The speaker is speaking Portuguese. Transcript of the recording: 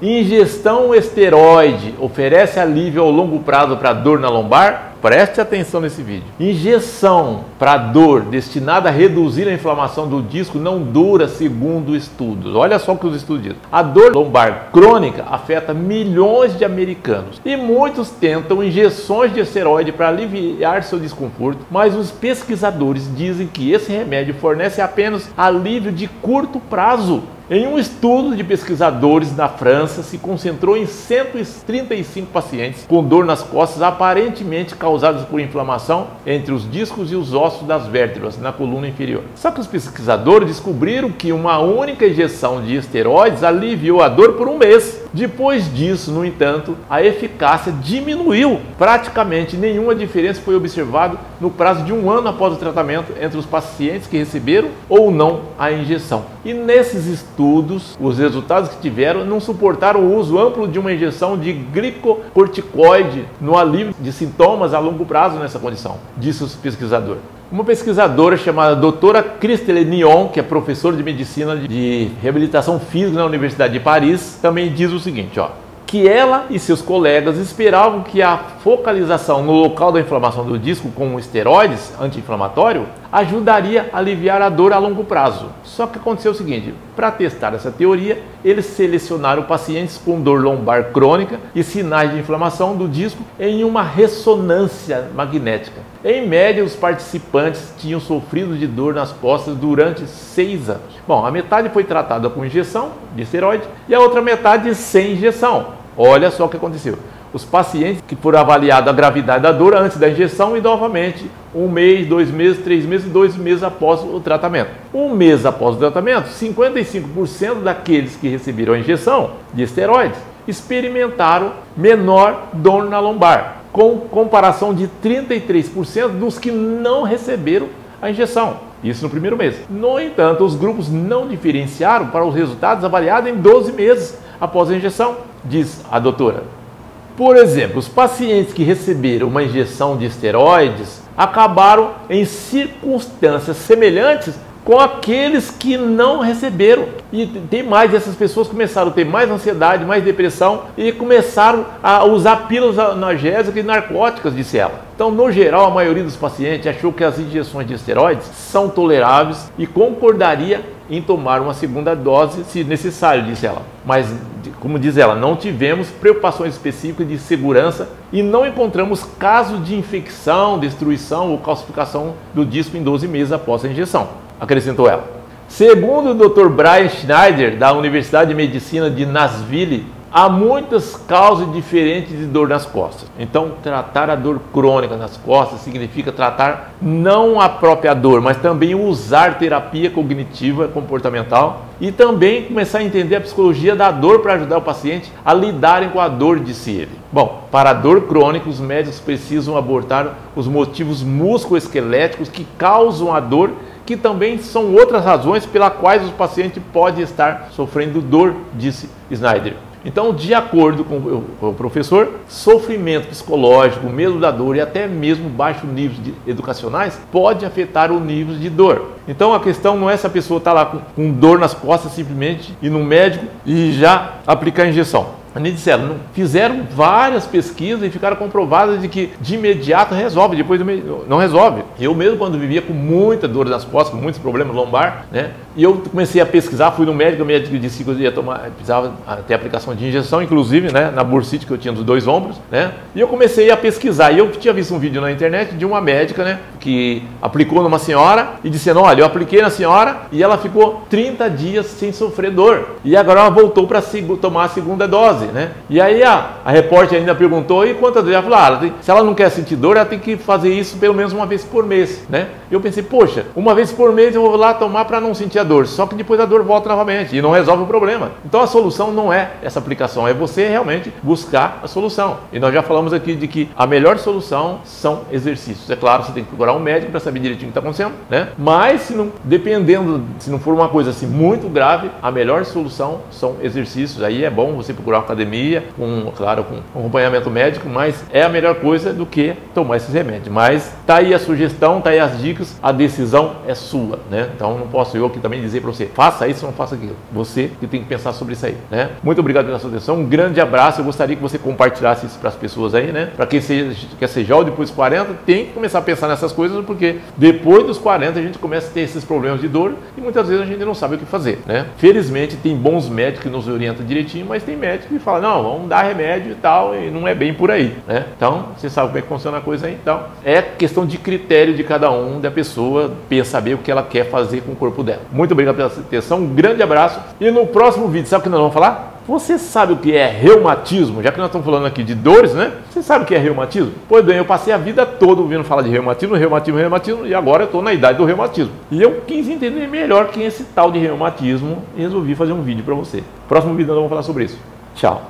Ingestão esteroide oferece alívio ao longo prazo para dor na lombar? Preste atenção nesse vídeo. Injeção para dor destinada a reduzir a inflamação do disco não dura segundo estudos. Olha só o que os estudos dizem. A dor lombar crônica afeta milhões de americanos e muitos tentam injeções de esteroide para aliviar seu desconforto, mas os pesquisadores dizem que esse remédio fornece apenas alívio de curto prazo. Em um estudo de pesquisadores na França, se concentrou em 135 pacientes com dor nas costas aparentemente causadas por inflamação entre os discos e os ossos das vértebras na coluna inferior. Só que os pesquisadores descobriram que uma única injeção de esteroides aliviou a dor por um mês. Depois disso, no entanto, a eficácia diminuiu. Praticamente nenhuma diferença foi observada no prazo de um ano após o tratamento entre os pacientes que receberam ou não a injeção. E nesses estudos, os resultados que tiveram não suportaram o uso amplo de uma injeção de glicocorticoide no alívio de sintomas a longo prazo nessa condição, disse os pesquisadores. Uma pesquisadora chamada doutora Christelle Nion, que é professora de medicina de reabilitação física na Universidade de Paris, também diz o seguinte, que ela e seus colegas esperavam que a focalização no local da inflamação do disco com esteroides anti-inflamatório ajudaria a aliviar a dor a longo prazo. Só que aconteceu o seguinte, para testar essa teoria, eles selecionaram pacientes com dor lombar crônica e sinais de inflamação do disco em uma ressonância magnética. Em média, os participantes tinham sofrido de dor nas costas durante 6 anos. Bom, a metade foi tratada com injeção de esteroide e a outra metade sem injeção. Olha só o que aconteceu. Os pacientes que foram avaliados a gravidade da dor antes da injeção e novamente 1 mês, 2 meses, 3 meses e 2 meses após o tratamento. 1 mês após o tratamento, 55% daqueles que receberam a injeção de esteroides experimentaram menor dor na lombar, com comparação de 33% dos que não receberam a injeção. Isso no primeiro mês. No entanto, os grupos não diferenciaram para os resultados avaliados em 12 meses após a injeção, diz a doutora. Por exemplo, os pacientes que receberam uma injeção de esteroides acabaram em circunstâncias semelhantes com aqueles que não receberam. E tem mais, essas pessoas começaram a ter mais ansiedade, mais depressão e começaram a usar pílulas analgésicas e narcóticas, disse ela. Então, no geral, a maioria dos pacientes achou que as injeções de esteroides são toleráveis e concordaria em tomar uma segunda dose se necessário, disse ela. Mas, como diz ela, não tivemos preocupações específicas de segurança e não encontramos casos de infecção, destruição ou calcificação do disco em 12 meses após a injeção, acrescentou ela. Segundo o Dr. Brian Schneider, da Universidade de Medicina de Nashville, há muitas causas diferentes de dor nas costas. Então, tratar a dor crônica nas costas significa tratar não a própria dor, mas também usar terapia cognitiva comportamental e também começar a entender a psicologia da dor para ajudar o paciente a lidarem com a dor, disse ele. Bom, para a dor crônica, os médicos precisam abordar os motivos musculoesqueléticos que causam a dor, que também são outras razões pelas quais o paciente pode estar sofrendo dor, disse Schneider. Então, de acordo com o professor, sofrimento psicológico, medo da dor e até mesmo baixos níveis educacionais pode afetar o nível de dor. Então, a questão não é se a pessoa está lá com dor nas costas simplesmente ir no médico e já aplicar a injeção. Eles disseram, fizeram várias pesquisas e ficaram comprovadas de que de imediato resolve, depois não resolve. Eu mesmo, quando vivia com muita dor nas costas, com muitos problemas lombar, e eu comecei a pesquisar, fui no médico, o médico disse que eu ia tomar, precisava ter aplicação de injeção, inclusive, na bursite que eu tinha dos 2 ombros, e eu comecei a pesquisar, e eu tinha visto um vídeo na internet de uma médica, que aplicou numa senhora e disse, olha, eu apliquei na senhora e ela ficou 30 dias sem sofrer dor, e agora ela voltou para tomar a segunda dose. E aí a repórter ainda perguntou, e quantas vezes? Ela falou, se ela não quer sentir dor, ela tem que fazer isso pelo menos uma vez por mês. Eu pensei, poxa, uma vez por mês eu vou lá tomar para não sentir a dor, só que depois a dor volta novamente e não resolve o problema. Então a solução não é essa aplicação, é você realmente buscar a solução. E nós já falamos aqui de que a melhor solução são exercícios. É claro, você tem que procurar um médico para saber direitinho o que está acontecendo, mas se não for uma coisa assim muito grave, a melhor solução são exercícios. Aí é bom você procurar um academia, claro, com acompanhamento médico, mas é a melhor coisa do que tomar esses remédios. Mas tá aí a sugestão, tá aí as dicas, a decisão é sua, né? Então não posso eu aqui também dizer para você, faça isso ou não faça aquilo. Você que tem que pensar sobre isso aí, né? Muito obrigado pela sua atenção, um grande abraço, eu gostaria que você compartilhasse isso para as pessoas aí, né? Para quem quer ser jovem depois dos 40, tem que começar a pensar nessas coisas, porque depois dos 40 a gente começa a ter esses problemas de dor e muitas vezes a gente não sabe o que fazer, né? Felizmente tem bons médicos que nos orientam direitinho, mas tem médicos que falam, não, vamos dar remédio e tal, e não é bem por aí, né? Então, você sabe como é que funciona a coisa aí, então é questão de critério de cada um, da pessoa saber o que ela quer fazer com o corpo dela. Muito obrigado pela atenção, um grande abraço, e no próximo vídeo, sabe o que nós vamos falar? Você sabe o que é reumatismo? Já que nós estamos falando aqui de dores, né? Você sabe o que é reumatismo? Pois bem, eu passei a vida toda ouvindo falar de reumatismo, e agora eu estou na idade do reumatismo. E eu quis entender melhor quem é esse tal de reumatismo e resolvi fazer um vídeo para você. Próximo vídeo nós vamos falar sobre isso. Tchau!